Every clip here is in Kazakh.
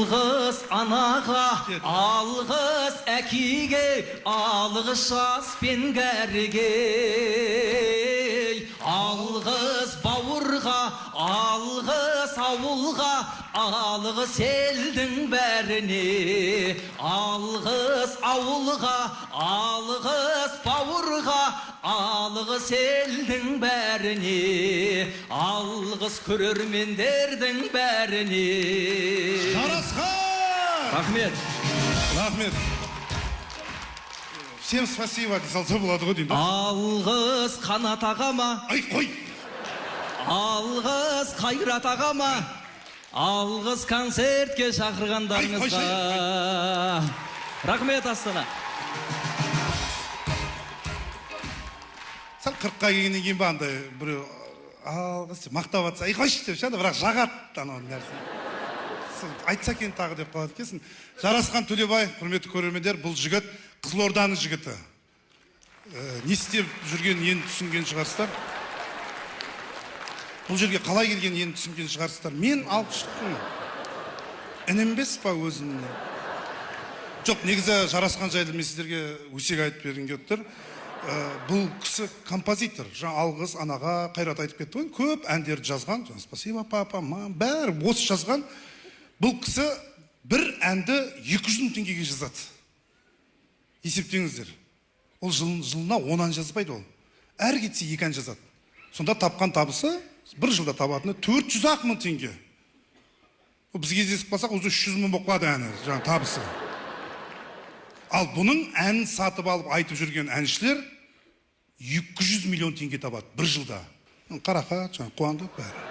Alğız anağa, alğız əkiyə, alğız şas bengərgə. Alğız bavurğa, alğız avulğa, alğız eldin bərini. Alğız avulğa, alğız bavurğa, alğız eldin bərini. Alğız көрермендердің бәріне. Жарасхан! Рахмет. Рахмет. Всем спасибо, дей салса болады ғой деймін. Алғыз Қанат ағама, Ай, қой! алғыз Қайрат ағама, алғыз концертке шақырғандарыңызға. Рахмет, Астана. Сәл 40-қа келгеннен кейін ба андай біреу алғыз мақтап атса, ай қойшы деп шады, бірақ жағады анау нәрсе. Айтса екен тағы деп қалады екенсің. Жарасхан Төлебай, құрметті көрермендер, бұл жігіт Қызылорданың жігіті. Не істеп жүргенін енді түсінген шығарсыздар. Бұл жерге қалай келгенін енді түсінген шығарсыздар. Мен алып шықтым. Інімбес па өзімнің? Жоқ, негізі Жарасхан жайлы мен сіздерге өсек айтып берген кеттір. Бұл кісі композитор. Жаңа алғыз анаға Қайрат айтып кетті ғой. Көп әндерді жазған. Спасибо, папа, мам, бәрі осы жазған. Бұл кісі бір әнді 200 мың теңгеге жазады. Есептеңіздер. Ол жылына 10 ән жазбайды ол. Әр кетсе 2 ән жазады. Сонда тапқан табысы бір жылда табатыны 400 мың теңге. Біз кездесіп қалсақ, өзі 300 мың болып қалады әні, жаңа табысы. Ал бұның әнін сатып алып айтып жүрген әншілер 200 миллион теңге табады бір жылда. Қарақат, жаңа қуандық бәрі.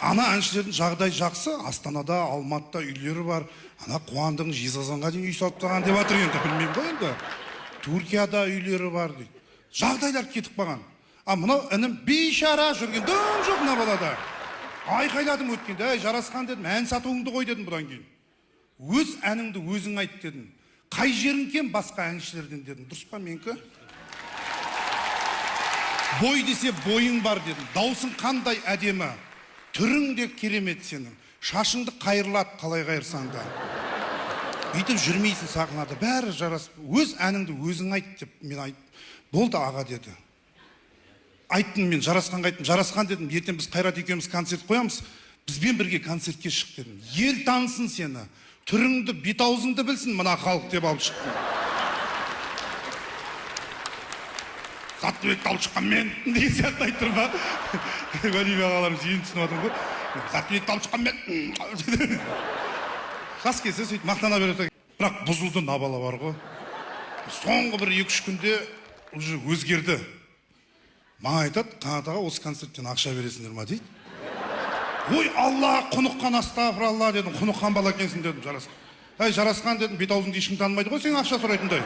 Ана әншілердің жағдай жақсы, Астанада, Алматыда үйлері бар. Ана Қуандығың Жезқазғанға дейін үй салып тастаған деп жатыр енді, білмеймін ғой енді. Түркияда үйлері бар дейді. Жағдайлар кетіп қалған. А мынау інім бейшара жүрген, дым жоқ мына балада. Айқайладым өткенде, әй Жарасхан дедім, ән сатуыңды қой дедім бұдан кейін. Өз әніңді өзің айт дедім. Қай жерің кем басқа әншілерден дедім. Дұрыс па менікі? Бой десе бойың бар дедім. Даусың қандай әдемі. Түрің де керемет сенің. Шашыңды қайырлат, қалай қайырсаң да. Бүйтіп жүрмейсің сахнада. Бәрі жарасып. Өз әніңді өзің айт деп мен айттым. Болды аға деді. Айттым мен Жарасханға айттым. Жарасхан дедім, ертең біз Қайрат екеуміз концерт қоямыз. Бізбен бірге концертке шық дедім. Ел танысын сені. Түріңді, бет-аузыңды білсін мына халық деп алып шықтым. Саттыбекті алып шыққан мен деген сияқты айтып тұр ма? Валиев ағаларымыз ең түсініп отырмын ғой. Саттыбекті алып шыққан мен. Жас келсе сөйтіп мақтана береді. Бірақ бұзылды набала бар ғой. Соңғы бір 2-3 күнде уже өзгерді. Маған айтады, Қанатаға осы концерттен ақша бересіңдер ма дейді. Ой, Алла, құныққан астағфиралла дедім, құныққан бала екенсің дедім Жарасхан. Әй, Жарасхан дедім, бет-аузыңды ешкім танымайды ғой, сен ақша сұрайтындай.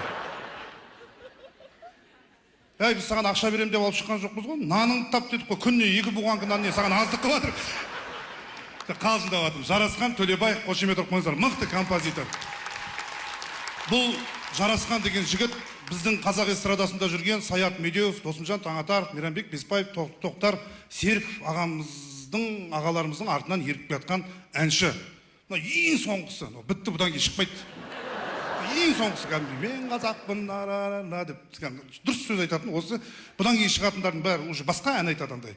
Әй, біз саған ақша берем деп алып шыққан жоқпыз ғой. Наныңды тап дедік қой, күніне 2 буған нан не саған аздық қылып жатыр. Қалжыңдап жатырмын. Жарасхан Төлебай, қошемет оқып қойыңыздар, мықты композитор. Бұл Жарасхан деген жігіт біздің қазақ эстрадасында жүрген Саят Медеуов, Досымжан Таңатаров, Мейрамбек Беспаев, Тоқтар Серіков ағаларымыздың артынан еріп жатқан әнші. Ең соңғысы, бітті бұдан кейін шықпайды. Ең соңғысы кәдімгі мен қазақпын деп дұрыс сөз айтатын осы. Бұдан кейін шығатындардың бәрі уже басқа ән айтады андай.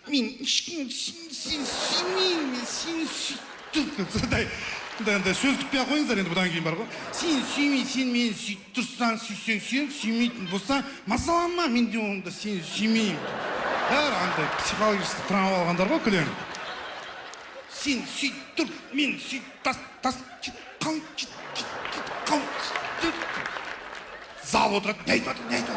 Мен ешкім сен сүймеймін, сен сүйттің. Сөздік бен қойыңыздар енді бұдан кейін бар ғой. Сен сүймей, сен мені сүйіп тұрсаң, сүйсең, сен сүймейтін болсаң, мазалама, мен де онда сені сүймеймін. Бәрі андай психологический травма алғандар ғой күлең. Сен сүйіп тұр, мен сүйіп тас, зал отырады, не айтып жатыр.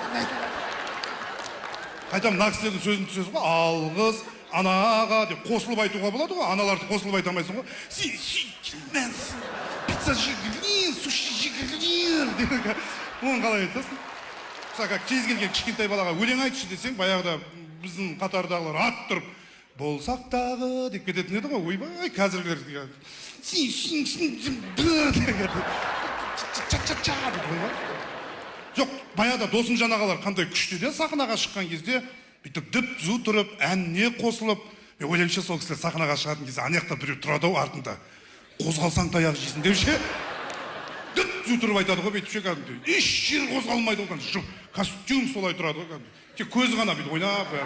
Қайтам, мына кісілердің сөзін түсесіз ғой, алғыз анаға деп қосылып айтуға болады ғой, аналарды қосылып айта алмайсың ғой. Сен сүйкілмәнсің, пицца жегілген, суши жегілген деген. Оны қалай айтасың? Мысалға, кез келген кішкентай балаға өлең айтшы десең, баяғыда біздің қатардағылар ат тұрып, болсақ дағы деп кететін еді ғой, ойбай, қазіргілер сен жоқ, баяғыда Досымжан ағалар қандай күшті де сахнаға шыққан кезде бүйтіп дүп-түзу тұрып, әніне қосылып, мен ойлаймынша сол кісілер сахнаға шығатын кезде ана жақта біреу тұрады ау артында. қозғалсаң таяқ жейсің деп ше. Дүт тұрып айтады ғой бүйтіп ше кәдімгідей. Еш жер қозғалмайды одан. Костюм солай тұрады ғой кәдімгідей. Тек көзі ғана бүйтіп ойнап бәрі.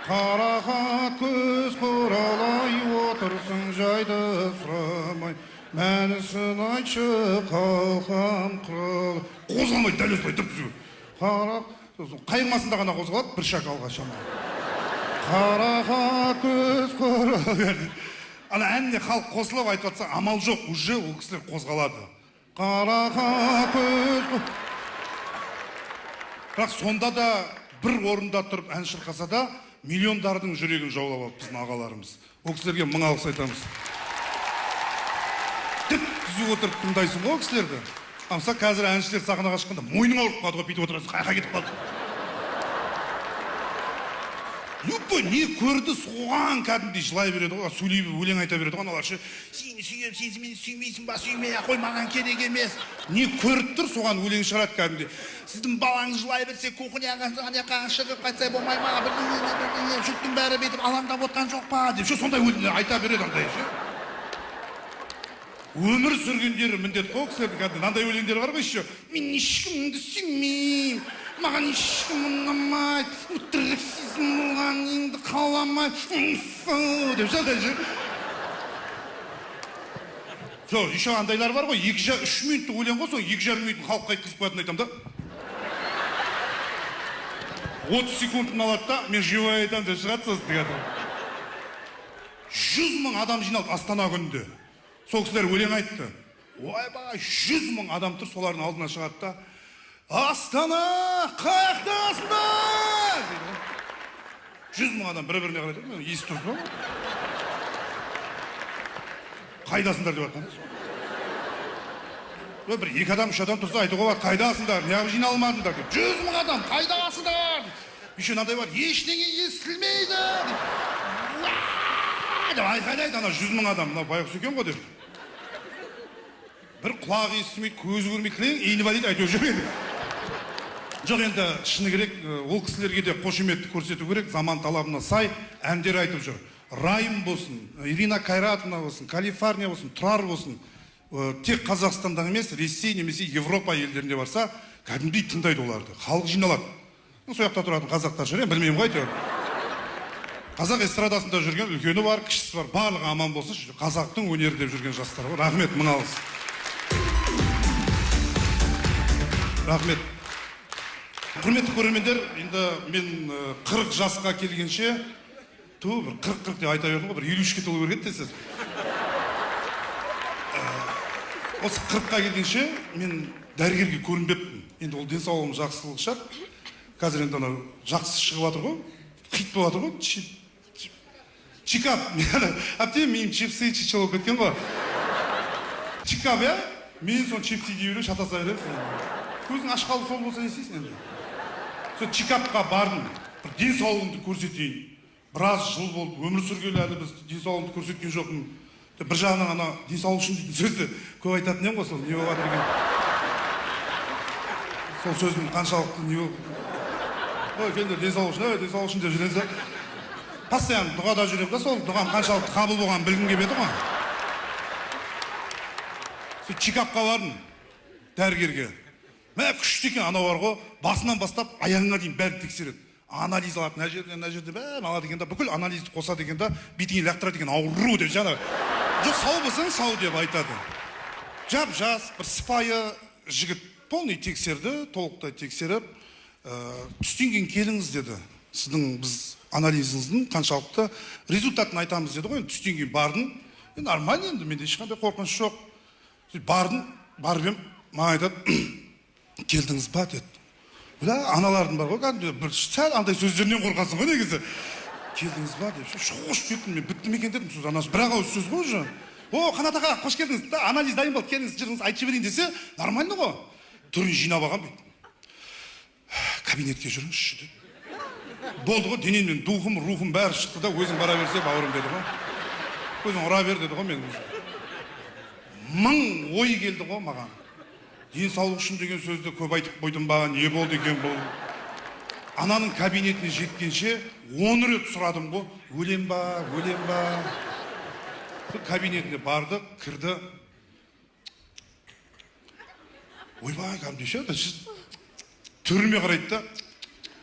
Қарақат көз құралай отырсың жайды сұрамай, мәнісін айтшы қалқам құралай. Қозғалмайды дәл осылай тұрып түзу. Қайырмасында ғана қозғалады, бір шаг алға шамалы. Қарақат көз құралай. Ана әніне халық қосылып айтып жатса, амал жоқ, уже ол кісілер қозғалады. Қарақат көз құралай. Бірақ сонда да бір орында тұрып ән шырқаса да миллиондардың жүрегін жаулап алып біздің ағаларымыз. Ол кісілерге мың алғыс айтамыз. Тіп түзу отырып тыңдайсың ғой ол кісілерді. Амса қазір әншілер сахнаға шыққанда мойның ауырып қалды ғой, бүйтіп отырасың, қайқа кетіп қалды. Любой не көрді соған кәдімгідей жылай береді ғой, сөйлей өлең айта береді ғой, аналар ше, сені сүйем, сен мені сүймейсің ба, сүймей-ақ қой, маған керек емес. Не көріп тұр, соған өлең шығарады кәдімгідей. Сіздің балаңыз жылай берсе, кухняға шығып қайтса болмай ма, жұрттың бәрі бетіп алаңдап отқан жоқ па деп, сондай өлеңдер айта береді андай ше. Өмір сүргендері міндет қой кісілердің кәдімгі мынандай өлеңдері бар ғой еще. Мен ешкімді сүймеймін, маған ешкім ұнамайды, өтіріксіз болғаныңды қаламайды деп жатыр ше. Жоқ, еще андайлар бар ғой, 2-3 минуттық өлең ғой, соң 2,5 минут халыққа айтқызып қоятын айтам да. 30 секундын алады да, мен живой айтам деп шығады сосын кәдімгі. 100 мың адам жиналды Астана күнінде. Сол кісілер өлең айтты. Ойбай, 100 мың адам тұр, солардың алдына шығады да. Астана, қаяқтасыңдар! 100 мың адам бір-біріне қарайды, мен естіп тұрсыз ба? Қайдасыңдар деп жатқан. Бір 2 адам, 3 адам тұрса айтуға бар, қайдасыңдар, неғып жиналмадыңдар деп. 100 мың адам, қайдасыңдар! Еще мынандай бар, ештеңе естілмейді! Деп айқайлайды, ана 100 мың адам, мынау байғұс екен ғой деп. Бір құлақ естімейді, көзі көрмейді, инвалид айтып жүрмейді. Жоқ, енді шыны керек, ол кісілерге де қошеметті көрсету керек, заман талабына сай әндер айтып жүр. Райым болсын, Ирина Кайратовна болсын, Калифорния болсын, Тұрар болсын, тек Қазақстандағы емес, Ресей немесе Европа елдерінде барса, кәдімгідей тыңдайды оларды. Халық жиналады. Сол жақта тұратын қазақтар жүр, білмеймін ғой әйтеуір. Қазақ эстрадасында жүрген үлкені бар, кішісі бар, барлығы аман болсын, қазақтың өнері деп жүрген жастар бар. Рахмет, мың алғыс. Рахмет. Құрметті көрермендер, енді мен 40 жасқа келгенше, бір 40 деп айта бердім ғой, бір 53-ке толу керек десіз. Осы 40-қа келгенше мен дәрігерге көрінбеппін. Енді ол денсаулығым жақсылық шығар. Қазір енді жақсы шығып жатыр ғой, хит болып жатыр ғой. Чикап, әптен менің чипсы чичалып кеткен ғой. Чикап, я? Мен сон чипсы кейбірі шатаса берем. Көзің ашқалы сол болса не істейсің енді? Сол чикапқа бардым, бір денсаулығымды көрсетейін. Біраз жыл болды, өмір сүргелі әлі біз денсаулығымды көрсеткен жоқпын. Бір жағынан ана денсаулық үшін дейтін сөзді көп айтатын ем ғой, сол не болып жатыр екен. Сол сөздің қаншалықты не болып. Ой, келдер денсаулық үшін деп жүренсі. Постоянно дұғада жүрем да, сол дұғам қаншалықты қабыл болғанын білгім келіп еді ғой. Сол чикапқа бардым, дәрігерге. Мә күшті екен, анау бар ғой, басынан бастап аяғына дейін бәрін тексереді. Анализ алады, мына жерде бәрін алады екен да, бүкіл анализді қосады екен да, бетіңе лақтырады екен, ауру деп жаңа. Жоқ, сау болсаң, сау деп айтады. Жап-жас, бір сыпайы жігіт полный тексерді, толықтай тексеріп, түстен кейін келіңіз деді. Сіздің біз анализіңіздің қаншалықты результатын айтамыз деді ғой. Түстен кейін бардым. Нормально енді, менде ешқандай қорқыныш жоқ. Бардым, барып ем, маған айтады, келдіңіз ба деді. Аналардың бар ғой, кәдімгі бір сәл андай сөздерінен қорқасың ғой негізі. Келдіңіз ба деп, шоқыш кеттім, мен біттім екен дедім сөз, анасы бір ақ ауыз сөз ғой уже. О, Қанат аға, қош келдіңіз, анализ дайын болды, келіңіз, жырыңыз айтшы берейін десе, нормально ғой. Түрін жинап алған бейді. Кабинетке жүріңізші деді. Болды ғой, денемнен духым, рухым бәрі шықты да, өзің бара берсе, бауырым деді ғой. Өзің ұра бер деді ғой мен. Мың ой келді ғой маған. Денсаулық үшін деген сөзді көп айтып қойдым ба, не болды екен бұл? Ананың кабинетіне жеткенше 10 рет сұрадым ғой, өлем ба? сол кабинетіне барды, кірді. Ойбай, кәдімгі ше, түріме қарайды да.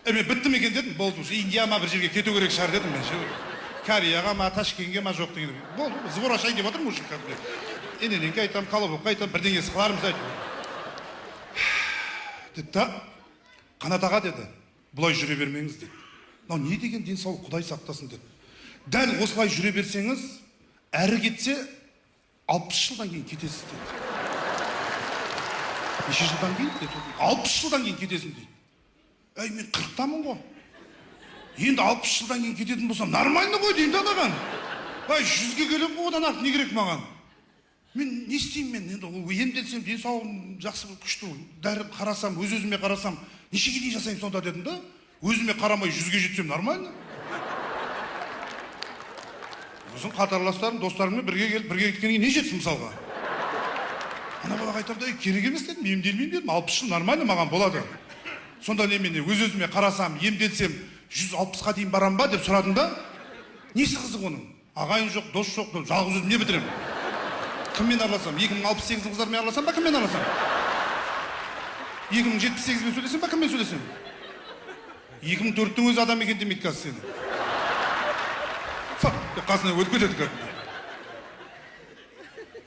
Мен біттім екен дедім, болды. Индияма бір жерге кету керек шығар дедім мен ше. Кореяға ма, Ташкентке ма жоқ деген. Болды, звор ашайын деп отырмын мужик кәдімгі. Енененге айтам, Колобовқа айтам, бірдеңесі қыларымыз айтып. Деді да, Қанат аға деді, бұлай жүре бермеңіз деді. Мынау не деген денсаулық, Құдай сақтасын деді. Дәл осылай жүре берсеңіз, әрі кетсе 60 жылдан кейін кетесіз деді. Неше жылдан кейін деді? 60 жылдан кейін кетесің дейді. Әй, мен 40-тамын ғой. Енді 60 жылдан кейін кететін болсам, нормально ғой деймін да анаған. Ай, 100-ге келем ғой, одан артық не керек маған? Мен не істеймін мен? Енді емделсем, денсаулығым жақсы күшті, дәрі қарасам, өз-өзіме қарасам, нешеге дейін жасаймын сонда дедім да? Өзіме қарамай 100-ге жетсем нормально. Өзің қатарластарым, достарыммен бірге келіп, бірге кеткенге не жетсін мысалға? Ана балаға айтамын да, керек емес дедім, емделмеймін дедім, 60 жыл нормально маған болады. Сонда немене өз-өзіме қарасам, емделсем, 160-ға дейін барам ба деп сұрадым да? Несі қызық оның? Ағайын жоқ, дос жоқ, жалғыз өзім не бітірем? Кіммен араласам? 2068 қыздармен араласам ба, кіммен араласам? 2078-мен сөйлесем ба, кіммен сөйлесем? 2004-тің өзі адам екен демейді қазір сені. Фак, қасына өтіп кетеді кәдімгі.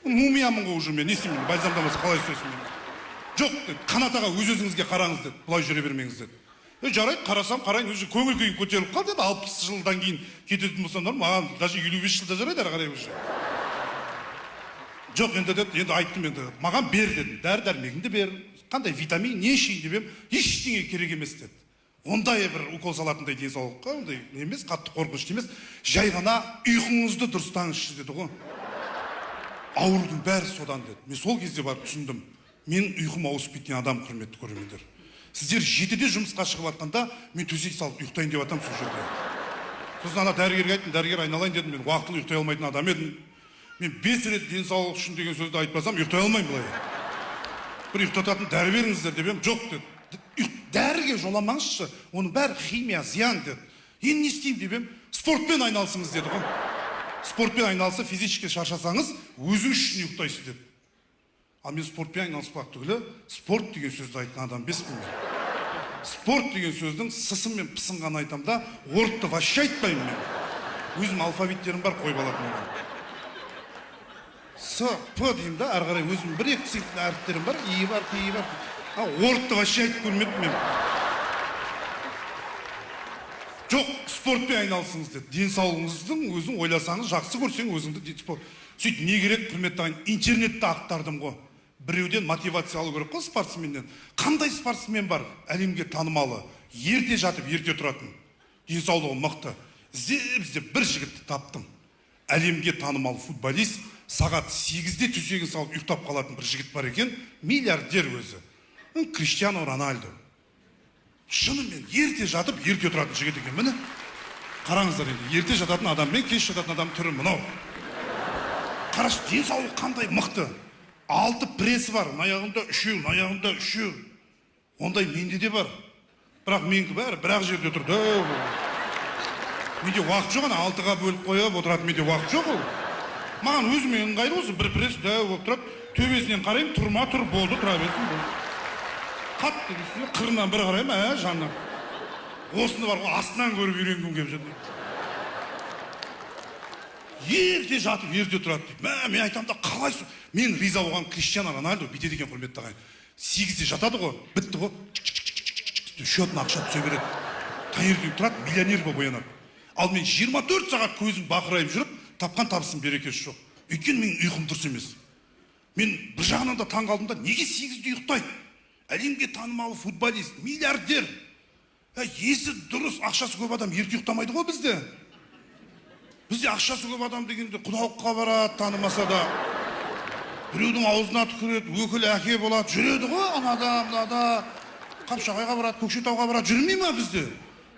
Мумиямын ғой уже мен, не істеймін, бальзамдамаса қалай сөйлесім мен? Жоқ деді, Қанат аға өз-өзіңізге қараңыз деді, бұлай жүре бермеңіз деді. Жарайды, қарасам, қарайын, өзі көңіл күйім көтеріліп қалды деді, 60 жылдан кейін кететін болсам, маған даже 55 жылда жарайды ары қарай уже. Жоқ, енді деді, енді айттым енді, маған бер дедім, дәрі-дәрмегіңді бер, қандай витамин, не ішейін деп ем, ештеңе керек емес деді. Ондай бір укол салатындай денсаулыққа, ондай емес, қатты қорқынышты емес, жай ғана ұйқыңызды дұрыстаңызшы деді ғой. Аурудың бәрі содан деді. Мен сол кезде барып түсіндім. Мен ұйқым ауысып кеткен адам, құрметті көрермендер. Сіздер 7-де жұмысқа шығып жатқанда, мен төсек салып ұйықтайын деп жатам сол жерде. Сосын ана дәрігерге айттым, дәрігер айналайын дедім, мен уақытылы ұйықтай алмайтын адам едім. Мен 5 рет денсаулық үшін деген сөзді айтпасам, ұйықтай алмаймын былай. Бір ұйықтататын дәрі беріңіздер деп ем, жоқ деді. Дәріге жоламаңызшы, оның бәрі химия, зиян деді. Енді не істеймін деп ем, спортпен айналысыңыз деді ғой. Спортпен айналысы, физически шаршасаңыз, өзіңіз үшін ұйықтайсыз деді. Ал мен спортпен айналыспақ түгілі, спорт деген сөзді айтқан адам беспін мен. Спорт деген сөздің сысын мен пысын ғана айтам да, орытты вообще айтпаймын мен. Өзім алфавиттерім бар, қойып алатын оған. С, П деймін да, ары қарай өзім бір-екі цифрлі әріптерім бар, И бар, П бар. Орытты вообще айтып көрмеппін мен. Жоқ, спортпен айналысыңыз деді. Денсаулығыңыздың өзің ойласаңыз, жақсы көрсең өзіңді спорт. Сөйтіп не керек, құрметті ағайын, интернетті ақтардым ғой. Біреуден мотивация алу керек қой спортсменнен. Қандай спортсмен бар әлемге танымалы, ерте жатып, ерте тұратын, денсаулығы мықты. Іздеп бір жігітті таптым. Әлемге танымал футболист, сағат 8-де төсегін салып ұйықтап қалатын бір жігіт бар екен, миллиардер өзі. Криштиано Рональдо. Шынымен ерте жатып, ерте тұратын жігіт екен, міне. Қараңыздар енді, ерте жататын адам мен кеш жататын адам түрі мынау. Қараш, денсаулық қандай мықты. 6 пресі бар, аяғында 3, аяғында 3. Ондай менде де бар. Бірақ менікі бәрі бір-ақ жерде тұрды. Менде уақыт жоқ, 6-ға бөліп қойып отыратын менде уақыт жоқ ол. Маған өзіме ыңғайлы осы бір пресс дәу болып тұрады. Төбесінен қараймын, тұрма тұр, болды, тұра берсін болды. Қатты десіне, қырынан бір қараймын, жанына. Осыны бар ғой, астынан көріп үйренгім келіп жатыр. Ерте жатып, ерте тұрады дейді. Мен айтам да, қалай сол? Мен риза болған Криштиано Рональдо бүйтеді екен, құрметті ағайын. 8-де жатады ғой, бітті ғой. Счетына ақша түсе береді. Таңертең тұрады, миллионер болып оянады. Ал мен 24 сағат көзім бақырайып жүріп, тапқан табысым берекесі жоқ. Өйткені менің ұйқым дұрыс емес. Мен бір жағынан да таң қалдым да, неге 8-де ұйықтайды? Әлемге танымал футболист, миллиардер. Есі дұрыс, ақшасы көп адам ерте ұйықтамайды ғой бізде. Бізде ақшасы көп адам дегенде құдалыққа барады, танымаса да. Біреудің аузына түкіреді, өкіл әке болады, жүреді ғой, анада, Қапшағайға барады, Көкшетауға барады, жүрмей ма бізде?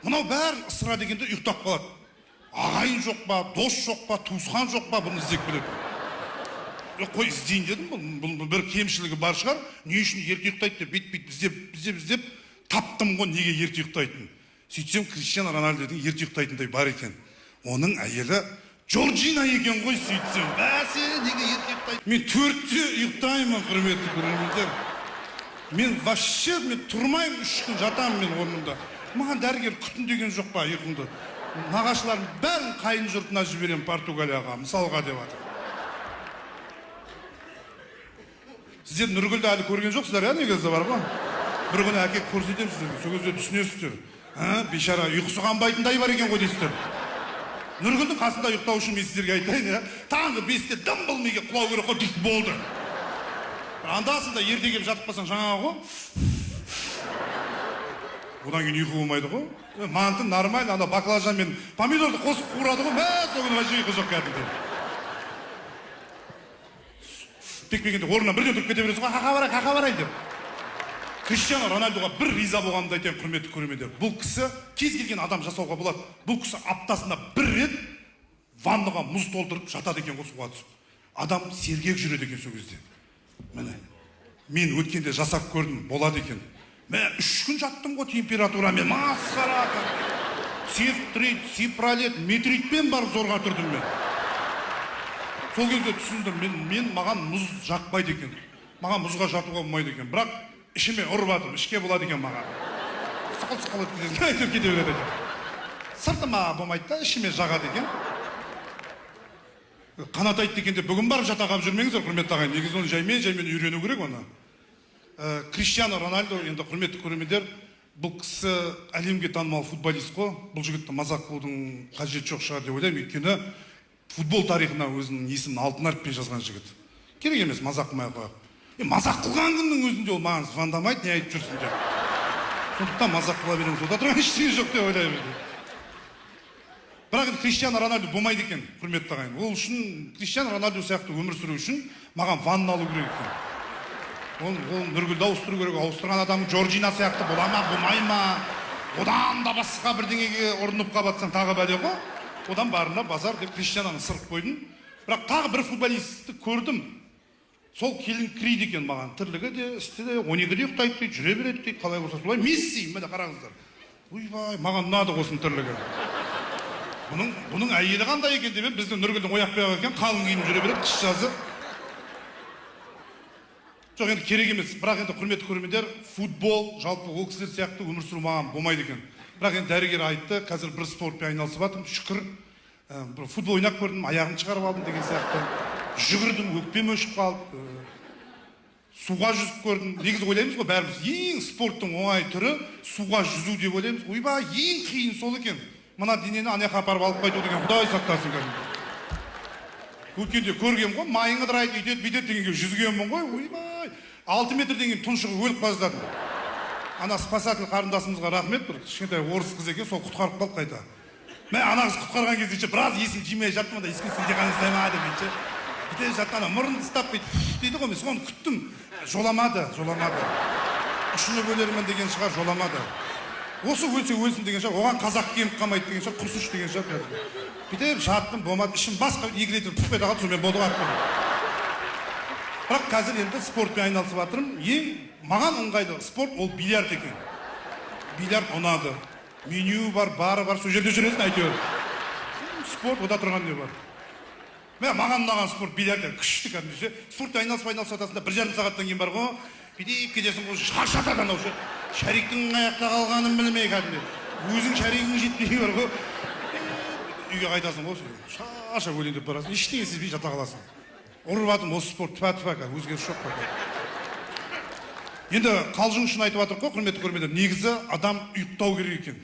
Мынау бәрін ысыра дегенде ұйықтап қалады. Ағайын жоқ па, дос жоқ па, туысқан жоқ па, бұны іздеп біледі. Қой, іздейін дедім, бұл бір кемшілігі бар шығар, не үшін ерте ұйықтайды деп, бет-бет іздеп, таптым ғой неге ерте ұйықтайтын. Сөйтсем, Криштиано Рональдоның ерте ұйықтайтындай бар екен. Оның әйелі Жоржина екен ғой сөйтсем. Бәсе, неге ерте ұйықтайды? Мен 4-те ұйықтаймын, құрметті көрермендер. Мен вообще тұрмаймын, 3 күн жатамын мен орнымда. Маған дәрігер күтін деген жоқ па ұйқымды. Нағашыларым бәрін қайын жұртына жіберем Португалияға, мысалға деп жатыр. Сіздер Нұргүлді әлі көрген жоқсыздар, иә, негізі бар ғой? Бір күні әкеп көрсетемін сіздерге, сол кезде түсінесіздер. Бейшара ұйқысы қанбайтындай бар екен ғой дейсіздер. Нұргүлдің қасында ұйықтау үшін мен сіздерге айтайын, иә. Таңғы 5-те дым болмайға құлау керек қой, болды. Андасында ерте келіп жатып қалсаң жаңағы ғой. Одан кейін ұйқы болмайды ғой. Манты нормально, ана баклажан мен помидорды қосып қуырады ғой. Сол күні вообще ұйқы жоқ кәдімгі. Текпегенде орнынан бірден тұрып кете бересің ғой, қақа барайын деп. Криштиану Роналдуға бір риза болғанымды айтайын, құрметті көрермендер. Бұл кісі кез келген адам жасауға болады. Бұл кісі аптасында бір рет ваннаға мұз толтырып жатады екен ғой суға түсіп. Адам сергек жүреді екен сол кезде. Міне, мен өткенде жасап көрдім, болады екен. Мен 3 күн жаттым ғой температурамен, масқара. Севтрит, сипролет, метритпен барып зорға тұрдым мен. Сол кезде түсіндім, маған мұз жақпайды екен. Маған мұзға жатуға болмайды екен. Бірақ ішіме ұрбатым, ішке болады екен маған. Сықыл өткізесің, әйтеуір кете береді екен. Сыртыма болмайды да, ішіме жағады екен. Қанат айтты екен деп бүгін барып жатағап жүрмеңіздер, құрметті ағайын. Негізі оны жаймен үйрену керек оны. Криштиану Роналду, енді құрметті көрермендер, бұл кісі әлемге танымал футболист қой. Бұл жігітті мазақ қылудың қажеті жоқ шығар деп ойлаймын, өйткені футбол тарихына өзінің есімін алтын әріппен жазған жігіт. Керек емес, мазақ қылмай қояйық. Мазақ қылған күннің өзінде ол маған звондамайды, не айтып жүрсің деп. Сондықтан мазақ қыла береміз, ода тұрған ештеңе жоқ деп ойлаймын. Бірақ Криштиану Роналду болмайды екен, құрметті ағайын. Ол үшін Криштиану Роналду сияқты өмір сүру үшін маған ванна алу керек екен. Ол Нұргүлді ауыстыру керек, ауыстырған адам Жоржина сияқты бола ма, болмай ма, одан да басқа бірдеңеге ұрынып қалатсаң тағы бәле ғой. Одан барына базар деп Криштианоны сырып қойдым. Бірақ тағы бір футболистті көрдім. Сол келін кірейді екен маған. Тірлігі де, істі де, 12-де ұйықтайды дейді, жүре береді дейді, қалай болса солай. Месси, міне қараңыздар. Ойбай, маған ұнады осының тірлігі. Бұның әйелі қандай екен деп біздің Нұргүлдің ояқ бияқ екен, қалың киініп жүре береді, қыс жазы. Жоқ, енді керек емес. Бірақ енді құрметті көрермендер, футбол, жалпы ол кісілер сияқты өмір сүру маған болмайды екен. Бірақ енді дәрігер айтты, қазір бір спортпен айналысып жатырмын, шүкір. Футбол ойнап көрдім, аяғын шығарып алдым деген сияқты. Жүгірдім, өкпем өшіп қалып, суға жүзіп көрдім. Негізі ойлаймыз ғой, бәріміз ең спорттың оңай түрі суға жүзу деп ойлаймыз. Ойбай, ең қиын сол екен. Мына денені анаяққа апарып алып қайту деген Құдай сақтасын кәдімгі. Өткенде көргем ғой, майың ыдырайды, үйтеді, бүйтеді дегенге жүзгенмін ғой. Ойбай, 6 метрден кейін тұншығып өліп жаздадым. Ана спасатель қарындасымызға рахмет, бір кішкентай орыс қыз екен, сол құтқарып қалып қайта. Мен ана қыз құтқарған кезде біраз есім жимей жаттым, анда ескісін деқаны істайма деп бүйтіп жатты, ана мұрынды ұстап дейді ғой, мен соны күттім. Жоламады. Үшіні бөлермін деген шығар, жоламады. Осы өлсе өлсін деген шығар, оған қазақ кеміп қалмайды деген шығар, құрсыш деген шығар. Бүйтіп жаттым, болмады, ішім басқа егілетін пұқпайды қалды, сонымен болды қаттым. Бірақ қазір енді спортпен айналысып жатырмын. Маған ыңғайлы спорт ол бильярд екен. Бильярд ұнады. Меню бар, бары бар, сол жерде жүресің әйтеуір. Спорт ода тұрған не бар. Маған ұнаған спорт бильярд күшті кәдімгі. Спортпен айналысып жатасында 1,5 сағаттан кейін бар ғой. Бүйтіп кетесің ғой, шаршатады анау ше. Шариктің аяқта қалғанын білмей кәдімгі. Өзің шаригің жетпей бар ғой. Үйге қайтасың ғой, шаршап өлейін деп барасың. Ештеңе сезбей жата қаласың. Ұрып атым, осы спорт тіпа-тіпа өзгеріс жоқ па. Енді қалжың үшін айтып жатыр ғой, құрметті көрермендер, негізі адам ұйықтау керек екен.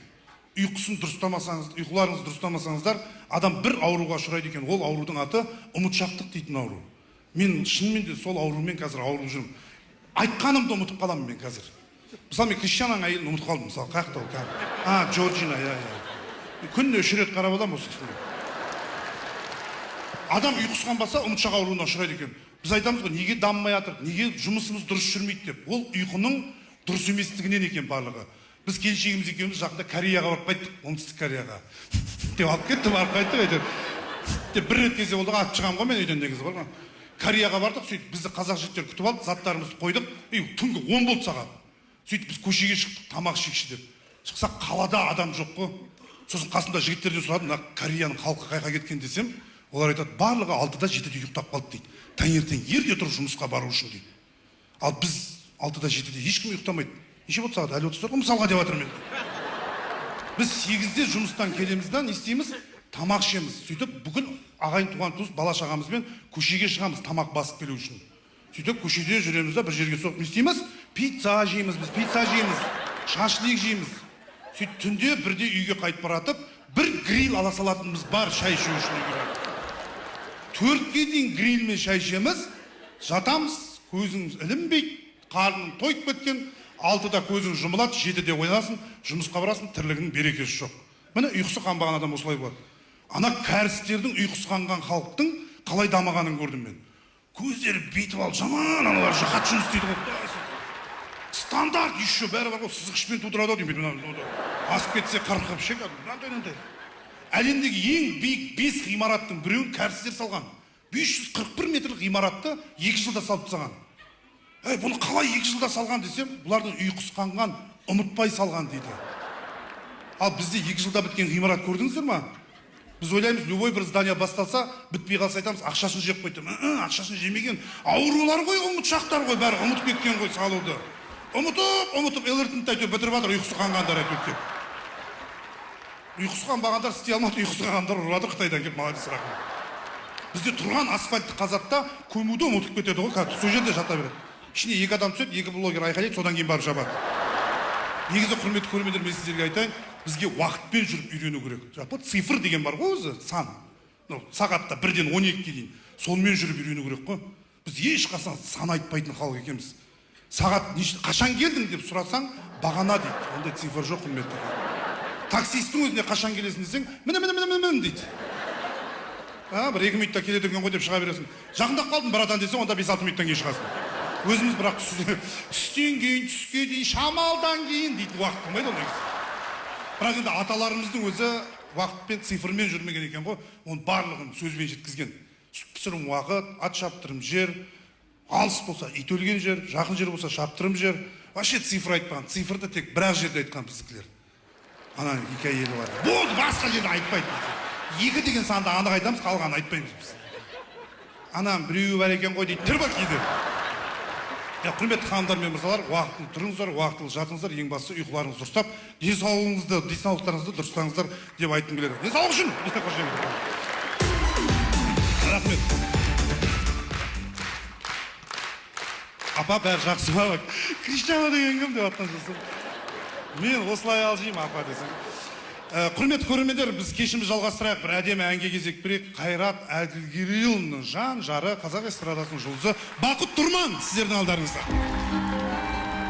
Ұйқысын дұрыстамасаңыз, ұйқыларыңызды дұрыстамасаңыздар, адам бір ауруға ұшырайды екен. Ол аурудың аты ұмытшақтық дейтін ауру. Мен шынымен де сол аурумен қазір ауырып жүрмін. Айтқанымды ұмытып қаламын мен қазір. Мысалы мен Криштианоның әйелін ұмытып қалдым, мысалы, қаяқта ол. Жоржина, күніне 3 рет қарап аламын осы кісіне. Адам ұйқысы қанбаса ұмытшақ ауруына ұшырайды екен. Біз айтамыз ғой, неге дамымай жатыр, неге жұмысымыз дұрыс жүрмейді деп. Ол ұйқының дұрыс еместігінен екен барлығы. Біз келіншегіміз екеуміз жақында Кореяға барып қайттық, оңтүстік Кореяға. Деп алып кеттім, барып қайттық әйтеуір. Деп бір рет кезде болды, атып шығамын ғой мен үйден негізі бар ма. Кореяға бардық, сөйтіп бізді қазақ жігіттер күтіп алып, заттарымызды қойдық. Түнгі 10 болды сағат. Сөйтіп біз көшеге шықтық, тамақ ішейікші деп. Шықсақ қалада адам жоқ қой. Сосын қасында жігіттерден сұрадым, Кореяның халқы қайқа кеткен десем, Олар айтады, барлығы 6-да 7-де ұйықтап қалды дейді. Таңертең ерте тұрып жұмысқа бару үшін дейді. Ал біз 6-да 7-де ешкім ұйықтамайды. Неше болды сағат? Әлі 30 ғой, мысалға деп жатырмын мен. Біз 8-де жұмыстан келеміз да, не істейміз? Тамақ ішеміз. Сөйтіп бүкіл ағайын туған туыс бала шағамызбен көшеге шығамыз тамақ басып келу үшін. Сөйтіп көшеде жүреміз да, бір жерге соғып не істейміз? Пицца жейміз, біз пицца жейміз, шашлик жейміз. Сөйтіп түнде бірде үйге қайтып баратып, бір гриль ала салатынымыз бар шай ішу үшін үйге. 4-ге дейін грильмен шай ішеміз, жатамыз, көзіңіз ілінбейді, қарның тойып кеткен, 6-да көзің жұмылады, 7-де оянасың, жұмысқа барасың, тірлігінің берекесі жоқ. Міне ұйқысы қанбаған адам осылай болады. Ана кәрістердің ұйқысы қанған халықтың қалай дамығанын көрдім мен. Көздері бейтіп алып, жаман аналар жақат жұмыс істейді ғой. Стандарт еще бәрі бар ғой, сызғышпен тудырады деймін. Асып кетсе қарқып шек, мынандай. Әлемдегі ең биік 5 ғимараттың біреуін кәрістер салған. 541 метрлік ғимаратты 2 жылда салып тастаған. Бұны қалай 2 жылда салған десем, бұлардың ұйқысы қанған, ұмытпай салған дейді. Ал бізде 2 жылда біткен ғимарат көрдіңіздер ма? Біз ойлаймыз, любой бір здания басталса, бітпей қалса айтамыз, ақшасын жеп қойды. Ақшасын жемеген аурулар ғой, ұмытшақтар ғой, бәрі ұмытып кеткен ғой салуды. Ұмытып, Эллертонды әйтеуір бітіріп жатыр, ұйқысы қанғандар әйтеуір. Ұйқысы қанбағандар істей алмады, ұйқысы қанғандар ұрып жатыр Қытайдан келіп, молодец рахмет. Бізде тұрған асфальтты қазатта көмуді ұмытып кетеді ғой, сол жерде жата береді. Ішіне 2 адам түседі, 2 блогер айқайлайды, содан кейін барып жабады. Негізі құрметті көрермендер, мен сіздерге айтайын, бізге уақытпен жүріп үйрену керек. Жалпы цифр деген бар ғой өзі, сан. Сағатта 1-ден 12-ге дейін. Сонымен жүріп үйрену керек қой. Біз ешқашан сан айтпайтын халық екенбіз. Сағат қашан келдің деп сұрасаң, бағана дейді. Ондай цифр жоқ құрметті. Таксистің өзіне қашан келесің десең, міне дейді. Бір 2 минутта келеді екен ғой деп шыға бересің. Жақындап қалдым братан десең, онда 5-6 минуттан кейін шығасың. Өзіміз бірақ түстен кейін, түске дейін, шамалдан кейін дейді, уақыт болмайды ол негізі. Бірақ енді аталарымыздың өзі уақытпен, цифрмен жүрмеген екен ғой, оның барлығын сөзбен жеткізген. Сүт пісірім уақыт, ат шаптырым жер, алыс болса ит өлген жер, жақын жер болса шаптырым жер. Вообще цифр айтпаған, цифрды тек бір-ақ жерде айтқан біздікілер. Ана 2 әйелі бар. Болды, басқа жерде айтпайды. 2 деген санды анық айтамыз, қалғанын айтпаймыз біз. Анам біреуі бар екен ғой дейді, тұр бар кейде. Құрметті ханымдар мен мырзалар, уақытылы тұрыңыздар, уақытылы жатыңыздар, ең бастысы ұйқыларыңызды дұрыстап, денсаулықтарыңызды дұрыстаңыздар деп айтқым келеді. Денсаулық үшін. Рахмет. Апа бәрі жақсы ма? Криштиану деген кім деп аттан жасым. Мен осылай алжимын апа десем. Құрметті көрермендер, біз кешімізді жалғастырайық, бір әдемі әнге кезек берейік. Қайрат Әділгерейұлының жан жары, қазақ эстрадасының жұлдызы Бақыт Тұрман сіздердің алдарыңызда.